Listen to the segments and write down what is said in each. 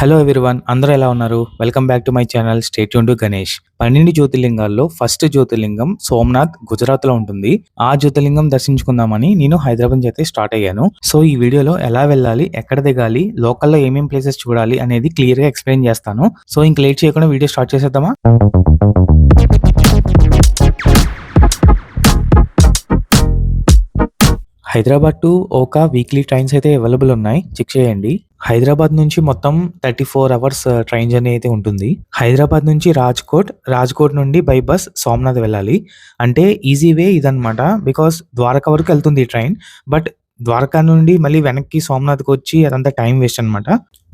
Hello everyone, అందరూ ఎలా ఉన్నారు? Welcome back to my channel. Stay tune to Ganesh. 12 జ్యోతిర్లింగాల్లో ఫస్ట్ జ్యోతిర్లింగం సోమనాథ్ గుజరాత్లో ఉంటుంది. ఆ జ్యోతిర్లింగం దర్శించుకుందామని నేను హైదరాబాద్ నుంచి అయితే స్టార్ట్ అయ్యాను. సో ఈ వీడియోలో ఎలా వెళ్ళాలి, ఎక్కడ దిగాలి, లోకల్లో ఏమేం ప్లేసెస్ చూడాలి అనేది క్లియర్గా ఎక్స్ప్లెయిన్ చేస్తాను. సో ఇంక లేట్ చేయకుండా వీడియో స్టార్ట్ చేసేద్దామా? Hyderabad to Okha weekly trains అయితే అవైలబుల్ ఉన్నాయి, చెక్ చేయండి. హైదరాబాద్ నుంచి మొత్తం 34 అవర్స్ ట్రైన్ జర్నీ అయితే ఉంటుంది. హైదరాబాద్ నుంచి రాజ్కోట్ నుండి బై బస్ సోమనాథ్ వెళ్ళాలి. అంటే ఈజీ వే ఇదనమాట. బికాస్ ద్వారకా వరకు వెళ్తుంది ఈ ట్రైన్. బట్ ద్వారకా నుండి మళ్ళీ వెనక్కి సోమనాథ్కి వచ్చి అదంతా టైం వేస్ట్ అనమాట.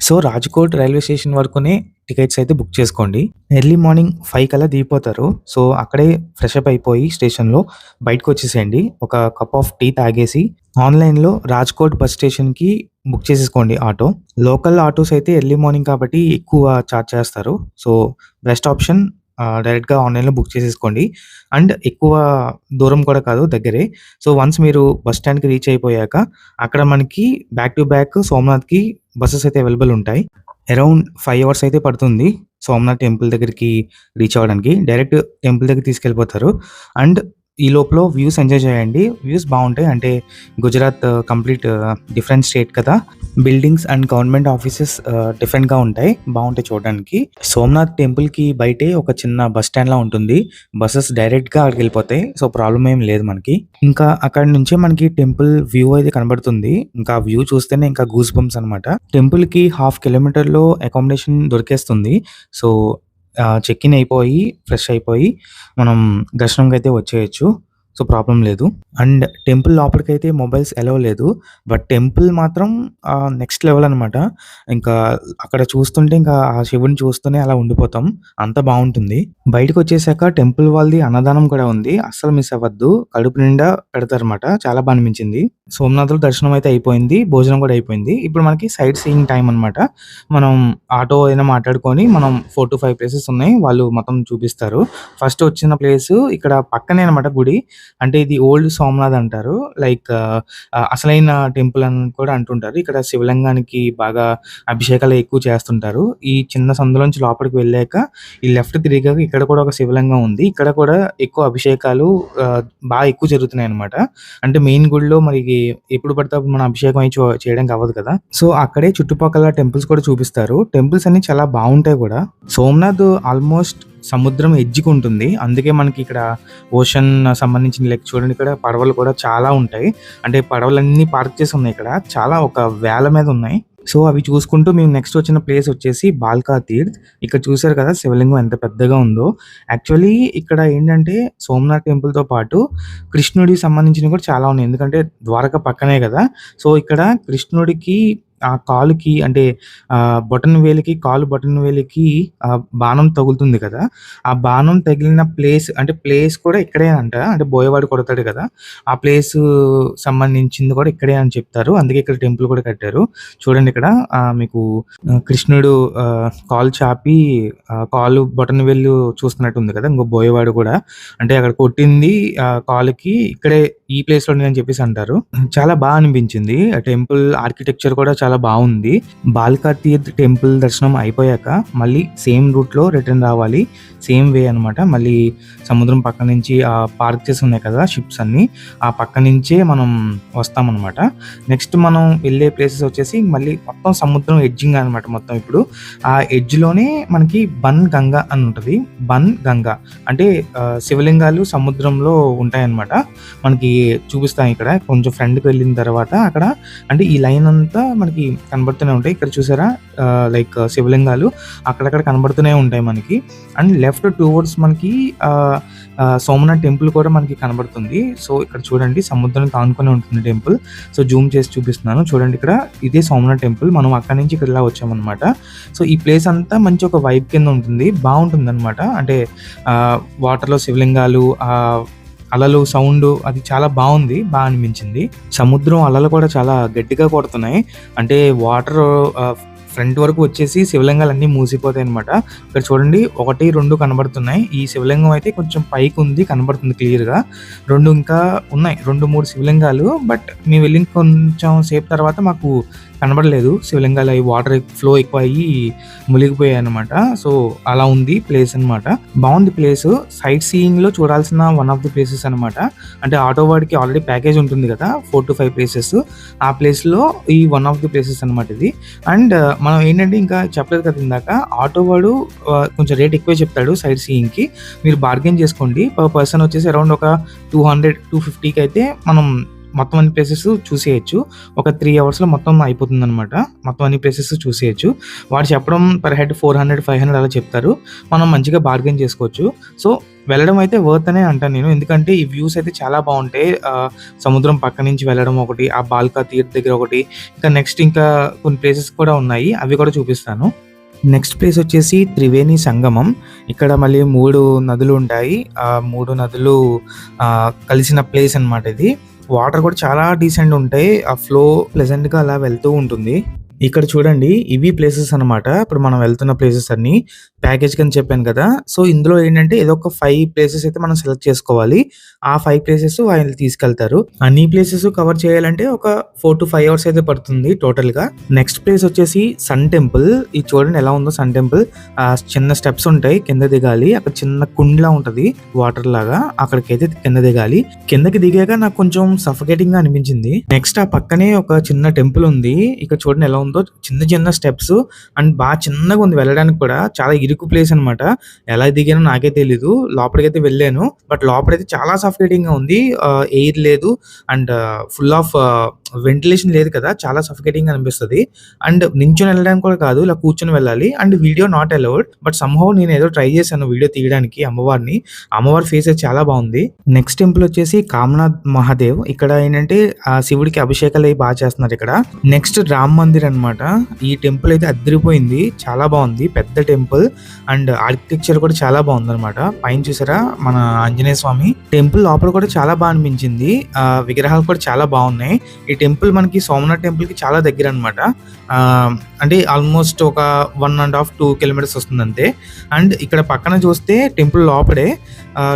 సో రాజ్కోట్ రైల్వే స్టేషన్ వరకునే టికెట్స్ అయితే బుక్ చేసుకోండి. ఎర్లీ మార్నింగ్ 5 కల్లా దిగిపోతారు. సో అక్కడే ఫ్రెష్ అప్ అయిపోయి స్టేషన్లో బయటకు వచ్చేసేయండి. ఒక కప్ ఆఫ్ టీ తాగేసి ఆన్లైన్లో రాజ్కోట్ బస్ స్టేషన్కి బుక్ చేసేసుకోండి ఆటో. లోకల్ ఆటోస్ అయితే ఎర్లీ మార్నింగ్ కాబట్టి ఎక్కువ ఛార్జ్ చేస్తారు. సో బెస్ట్ ఆప్షన్ డైరెక్ట్గా ఆన్లైన్లో బుక్ చేసేసుకోండి. అండ్ ఎక్కువ దూరం కూడా కాదు, దగ్గరే. సో వన్స్ మీరు బస్ స్టాండ్కి రీచ్ అయిపోయాక అక్కడ మనకి బ్యాక్ టు బ్యాక్ సోమనాథ్కి బస్సెస్ అయితే అవైలబుల్ ఉంటాయి. అరౌండ్ 5 అవర్స్ అయితే పడుతుంది సోమనాథ్ టెంపుల్ దగ్గరికి రీచ్ అవ్వడానికి. డైరెక్ట్ టెంపుల్ దగ్గర తీసుకెళ్ళిపోతారు. అండ్ ఈ లోపల వ్యూస్ ఎంజాయ్ చేయండి. వ్యూస్ బాగుంటాయి. అంటే గుజరాత్ కంప్లీట్ డిఫరెంట్ స్టేట్ కదా. బిల్డింగ్స్ అండ్ గవర్నమెంట్ ఆఫీసెస్ డిఫరెంట్గా ఉంటాయి, బాగుంటాయి చూడడానికి. సోమనాథ్ టెంపుల్కి బయటే ఒక చిన్న బస్ స్టాండ్ లా ఉంటుంది. బస్సెస్ డైరెక్ట్గా అక్కడికి వెళ్ళిపోతాయి. సో ప్రాబ్లం ఏం లేదు మనకి. ఇంకా అక్కడ నుంచే మనకి టెంపుల్ వ్యూ అయితే కనబడుతుంది. ఇంకా వ్యూ చూస్తేనే ఇంకా గూస్ బంప్స్ అనమాట. టెంపుల్కి 1/2 కిలోమీటర్లో అకామిడేషన్ దొరికేస్తుంది. సో చెక్ ఇన్ అయిపోయి ఫ్రెష్ అయిపోయి మనం దర్శనంకి అయితే వచ్చేయచ్చు. సో ప్రాబ్లం లేదు. అండ్ టెంపుల్ లోపలికైతే మొబైల్స్ అలౌ లేదు. బట్ టెంపుల్ మాత్రం నెక్స్ట్ లెవెల్ అనమాట. ఇంకా అక్కడ చూస్తుంటే ఇంకా ఆ శివుని చూస్తూనే అలా ఉండిపోతాం, అంత బాగుంటుంది. బయటకు వచ్చేసాక టెంపుల్ వాళ్ళది అన్నదానం కూడా ఉంది, అస్సలు మిస్ అవ్వద్దు. కడుపు నిండా పెడతారనమాట, చాలా బాగా అనిపించింది. సోమనాథ్లో దర్శనం అయితే అయిపోయింది, భోజనం కూడా అయిపోయింది. ఇప్పుడు మనకి సైట్ సీయింగ్ టైం అనమాట. మనం ఆటో అయినా మాట్లాడుకొని మనం 4 to 5 ప్లేసెస్ ఉన్నాయి, వాళ్ళు మొత్తం చూపిస్తారు. ఫస్ట్ వచ్చిన ప్లేస్ ఇక్కడ పక్కనే అనమాట గుడి. అంటే ఇది ఓల్డ్ సోమనాథ్ అంటారు. లైక్ అసలైన టెంపుల్ అని కూడా అంటుంటారు. ఇక్కడ శివలింగానికి బాగా అభిషేకాలు ఎక్కువ చేస్తుంటారు. ఈ చిన్న సందులోంచి లోపలికి వెళ్ళాక ఈ లెఫ్ట్ తిరిగాక ఇక్కడ కూడా ఒక శివలింగం ఉంది. ఇక్కడ కూడా ఎక్కువ అభిషేకాలు బాగా ఎక్కువ జరుగుతున్నాయి అనమాట. అంటే మెయిన్ గుడిలో మరి ఎప్పుడు పడితే అప్పుడు మన అభిషేకం అయి చేయడానికి అవ్వదు కదా. సో అక్కడే చుట్టుపక్కల టెంపుల్స్ కూడా చూపిస్తారు. టెంపుల్స్ అన్ని చాలా బాగుంటాయి కూడా. సోమనాథ్ ఆల్మోస్ట్ సముద్రం ఎడ్జ్కి ఉంటుంది. అందుకే మనకి ఇక్కడ ఓషన్ సంబంధించిన లెక్క చూడండి. ఇక్కడ పడవలు కూడా చాలా ఉంటాయి. అంటే పడవలన్నీ పార్క్ చేసి ఉన్నాయి ఇక్కడ, చాలా ఒక వేల మీద ఉన్నాయి. సో అవి చూసుకుంటూ మేము నెక్స్ట్ వచ్చిన ప్లేస్ వచ్చేసి బాల్కా తీర్థ్. ఇక్కడ చూసారు కదా శివలింగం ఎంత పెద్దగా ఉందో. యాక్చువల్లీ ఇక్కడ ఏంటంటే సోమనాథ్ టెంపుల్తో పాటు కృష్ణుడికి సంబంధించినవి కూడా చాలా ఉన్నాయి. ఎందుకంటే ద్వారక పక్కనే కదా. సో ఇక్కడ కృష్ణుడికి ఆ కాలుకి అంటే బొటన్ వేలికి బాణం తగులుతుంది కదా. ఆ బాణం తగిలిన ప్లేస్ అంటే ప్లేస్ కూడా ఇక్కడే అంట. అంటే బోయవాడు కొడతాడు కదా, ఆ ప్లేస్ సంబంధించింది కూడా ఇక్కడే అని చెప్తారు. అందుకే ఇక్కడ టెంపుల్ కూడా కట్టారు. చూడండి ఇక్కడ మీకు కృష్ణుడు కాలు చాపి కాలు బొటన్ వేలు చూస్తున్నట్టు ఉంది కదా. ఇంకో బోయవాడు కూడా అంటే అక్కడ కొట్టింది కాలుకి ఇక్కడే ఈ ప్లేస్ లో అని చెప్పేసి అంటారు. చాలా బాగా అనిపించింది. టెంపుల్ ఆర్కిటెక్చర్ కూడా చాలా బాగుంది. బాల్కా తీర్థ్ టెంపుల్ దర్శనం అయిపోయాక మళ్ళీ సేమ్ రూట్ లో రిటర్న్ రావాలి. సేమ్ వే అనమాట. మళ్ళీ సముద్రం పక్క నుంచి ఆ పార్క్ చేసి ఉన్నాయి కదా షిప్స్ అన్ని, ఆ పక్క నుంచే మనం వస్తామన్నమాట. నెక్స్ట్ మనం వెళ్ళే ప్లేసెస్ వచ్చేసి మళ్ళీ మొత్తం సముద్రం ఎడ్జింగ్ అనమాట. మొత్తం ఇప్పుడు ఆ ఎడ్జ్ లోనే మనకి బన్ గంగా అని ఉంటుంది. బన్ గంగా అంటే శివలింగాలు సముద్రంలో ఉంటాయన్నమాట. మనకి చూపిస్తాం ఇక్కడ కొంచెం ఫ్రంట్కి వెళ్ళిన తర్వాత. అక్కడ అంటే ఈ లైన్ అంతా మనకి కనబడుతూనే ఉంటాయి. ఇక్కడ చూసారా లైక్ శివలింగాలు అక్కడక్కడ కనబడుతూనే ఉంటాయి మనకి. అండ్ లెఫ్ట్ టువర్డ్స్ మనకి సోమనాథ్ టెంపుల్ కూడా మనకి కనబడుతుంది. సో ఇక్కడ చూడండి సముద్రానికి ఆనుకొని ఉంటుంది టెంపుల్. సో జూమ్ చేసి చూపిస్తున్నాను చూడండి. ఇక్కడ ఇదే సోమనాథ్ టెంపుల్. మనం అక్కడి నుంచి ఇక్కడ ఇలా వచ్చామన్నమాట. సో ఈ ప్లేస్ అంతా మంచి ఒక వైబ్ కింద ఉంటుంది, బాగుంటుంది అనమాట. అంటే వాటర్లో శివలింగాలు, అలలు సౌండ్ అది చాలా బాగుంది, బాగా అనిపించింది. సముద్రం అలలు కూడా చాలా గట్టిగా కొడుతున్నాయి. అంటే వాటర్ ఫ్రంట్ వరకు వచ్చేసి శివలింగాలు అన్నీ మూసిపోతాయి అనమాట. ఇక్కడ చూడండి 1, 2 కనబడుతున్నాయి. ఈ శివలింగం అయితే కొంచెం పైకి ఉంది, కనబడుతుంది క్లియర్గా. 2 ఇంకా ఉన్నాయి, 2, 3 శివలింగాలు. బట్ మేము వెళ్ళిన కొంచెం సేపు తర్వాత మాకు కనబడలేదు. శివలింగాలు అయి వాటర్ ఫ్లో ఎక్కువ అయ్యి మునిగిపోయాయి అనమాట. సో అలా ఉంది ప్లేస్ అనమాట. బాగుంది ప్లేస్. సైట్ సీయింగ్ లో చూడాల్సిన వన్ ఆఫ్ ది ప్లేసెస్ అనమాట. అంటే ఆటో వాడికి ఆల్రెడీ ప్యాకేజ్ ఉంటుంది కదా 4 to 5 ప్లేసెస్. ఆ ప్లేస్ లో ఈ వన్ ఆఫ్ ది ప్లేసెస్ అనమాట ఇది. అండ్ మనం ఏంటంటే ఇంకా చెప్పలేదు కదా ఇందాక, ఆటో వాడు కొంచెం రేట్ ఎక్కువే చెప్తాడు సైట్ సీయింగ్ కి. మీరు బార్గెన్ చేసుకోండి. పర్ పర్సన్ వచ్చేసి అరౌండ్ ఒక 200-250కి అయితే మనం మొత్తం అన్ని ప్లేసెస్ చూసేయచ్చు. ఒక 3 అవర్స్లో మొత్తం అయిపోతుంది అనమాట. మొత్తం అన్ని ప్లేసెస్ చూసేయచ్చు. వాడు చెప్పడం పర్ హెడ్ 400-500 అలా చెప్తారు. మనం మంచిగా బార్గెన్ చేసుకోవచ్చు. సో వెళ్ళడం అయితే వర్త్ అనే అంటాను నేను. ఎందుకంటే ఈ వ్యూస్ అయితే చాలా బాగుంటాయి. సముద్రం పక్క నుంచి వెళ్ళడం ఒకటి, ఆ బాల్కా తీర్థ్ దగ్గర ఒకటి, ఇంకా కొన్ని ప్లేసెస్ కూడా ఉన్నాయి. అవి కూడా చూపిస్తాను. నెక్స్ట్ ప్లేస్ వచ్చేసి త్రివేణి సంగమం. ఇక్కడ మళ్ళీ 3 నదులు ఉంటాయి. ఆ 3 నదులు కలిసిన ప్లేస్ అనమాట ఇది. వాటర్ కూడా చాలా డీసెంట్ ఉంటాయి. ఆ ఫ్లో ప్లెజెంట్ గా అలా వెళ్తూ ఉంటుంది. ఇక్కడ చూడండి, ఇవి ప్లేసెస్ అనమాట. ఇప్పుడు మనం వెళ్తున్న ప్లేసెస్ అన్ని ప్యాకేజ్ కింద చెప్పాను కదా. సో ఇందులో ఏంటంటే ఏదో ఒక 5 ప్లేసెస్ అయితే మనం సెలెక్ట్ చేసుకోవాలి. ఆ 5 ప్లేసెస్ ఆయన తీసుకెళ్తారు. అన్ని ప్లేసెస్ కవర్ చేయాలంటే ఒక 4 to 5 అవర్స్ అయితే పడుతుంది టోటల్ గా. నెక్స్ట్ ప్లేస్ వచ్చేసి సన్ టెంపుల్. ఇది చూడండి ఎలా ఉందో సన్ టెంపుల్. చిన్న స్టెప్స్ ఉంటాయి, కింద దిగాలి. అక్కడ చిన్న కుండ్లా ఉంటది వాటర్ లాగా, అక్కడికైతే కింద దిగాలి. కిందకి దిగాక నాకు కొంచెం సఫకేటింగ్ గా అనిపించింది. నెక్స్ట్ ఆ పక్కనే ఒక చిన్న టెంపుల్ ఉంది. ఇక్కడ చూడండి ఎలా ఉందో, చిన్న చిన్న స్టెప్స్ అండ్ బాగా చిన్నగా ఉంది వెళ్ళడానికి కూడా. చాలా ఇరుకు ప్లేస్ అనమాట. ఎలా దిగానో నాకే తెలీదు. లోపలికైతే వెళ్ళాను, బట్ లోపలైతే చాలా సఫకేటింగ్ గా ఉంది. ఎయిర్ లేదు అండ్ ఫుల్ ఆఫ్ వెంటిలేషన్ లేదు కదా, చాలా సఫకేటింగ్ అనిపిస్తుంది. అండ్ నించొని వెళ్ళడానికి కూడా కాదు, ఇలా కూర్చొని వెళ్ళాలి. And video not allowed, but somehow నేను ఏదో ట్రై చేశాను వీడియో తీయడానికి అమ్మవారిని. అమ్మవారి ఫేస్ అయితే చాలా బాగుంది. నెక్స్ట్ టెంపుల్ వచ్చేసి కామనాథ్ మహాదేవ్. ఇక్కడ ఏంటంటే ఆ శివుడికి అభిషేకాలు అవి బాగా చేస్తున్నారు ఇక్కడ. నెక్స్ట్ రామ్ మందిర్ అనమాట. ఈ టెంపుల్ అయితే అదిరిపోయింది, చాలా బాగుంది. పెద్ద టెంపుల్ అండ్ ఆర్కిటెక్చర్ కూడా చాలా బాగుంది అనమాట. పైన చూసారా మన ఆంజనేయ స్వామి. టెంపుల్ లోపల కూడా చాలా బాగా అనిపించింది. విగ్రహాలు కూడా చాలా బాగున్నాయి. ఈ టెంపుల్ మనకి సోమనాథ్ టెంపుల్ కి చాలా దగ్గర అనమాట. అంటే ఆల్మోస్ట్ ఒక 1.5-2 కిలోమీటర్స్ వస్తుంది అంతే. అండ్ ఇక్కడ పక్కన చూస్తే టెంపుల్ లోపడే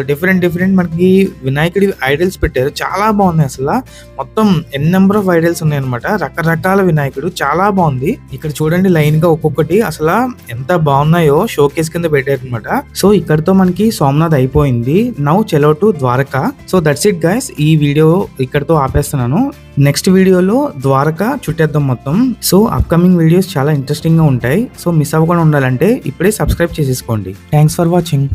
డిఫరెంట్ మనకి వినాయకుడి ఐడల్స్ పెట్టారు. చాలా బాగున్నాయి అసలు. మొత్తం నెంబర్ ఆఫ్ ఐడల్స్ ఉన్నాయి అనమాట. రకరకాల వినాయకుడు, చాలా బాగుంది. ఇక్కడ చూడండి లైన్ గా ఒక్కొక్కటి అసలు ఎంత బాగున్నాయో షోకేస్ కింద పెట్టారు అనమాట. సో ఇక్కడతో మనకి సోమనాథ్ అయిపోయింది. నౌ చలో to Dwarka. So that's it guys. ఈ వీడియో ఇక్కడతో ఆపేస్తున్నాను. నెక్స్ట్ వీడియోలో ద్వారకా చుట్టేద్దాం మొత్తం. సో అప్కమింగ్ వీడియోస్ చాలా ఇంట్రెస్టింగ్ గా ఉంటాయి. సో మిస్ అవ్వకుండా ఉండాలంటే ఇప్పుడే సబ్స్క్రైబ్ చేసేసుకోండి. Thanks for watching.